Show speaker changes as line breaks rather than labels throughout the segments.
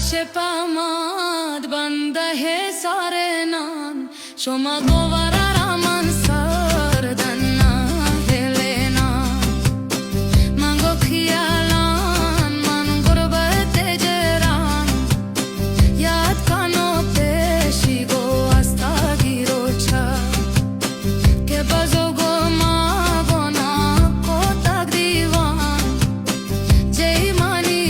Pamad banda he sare nan shoma govara raman sardana helena mango khialan man gurbate jeran yad kano peshi go asta girocha ke bazogo ma gona ko tak diwan jei mani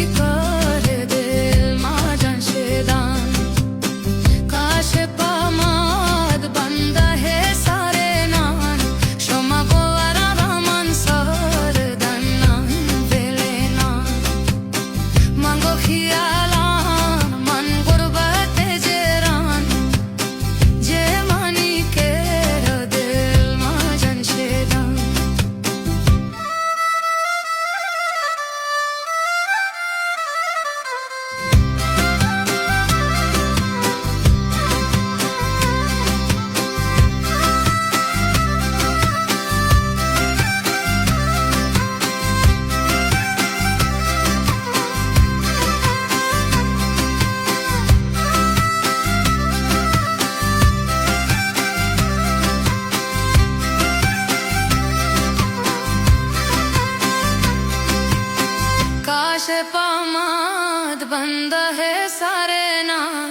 Pamad banda he sare nan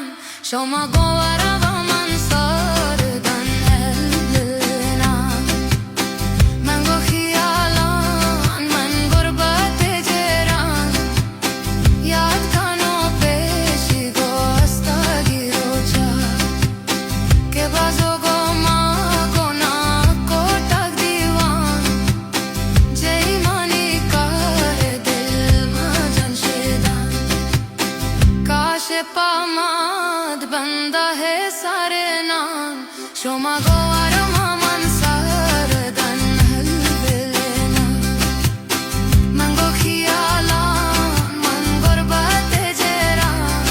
shoma govara raman sardan helena mango khialan man gurbate jeran yad kano peshi go asta girocha ke bazogo ma gona ko tak diwan jei mani kare dil Pamad banda he sare nan shoma govara raman sardan helena mango khialan man gurbate jeran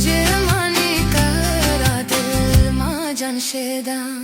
je mani kara dil ma janshedan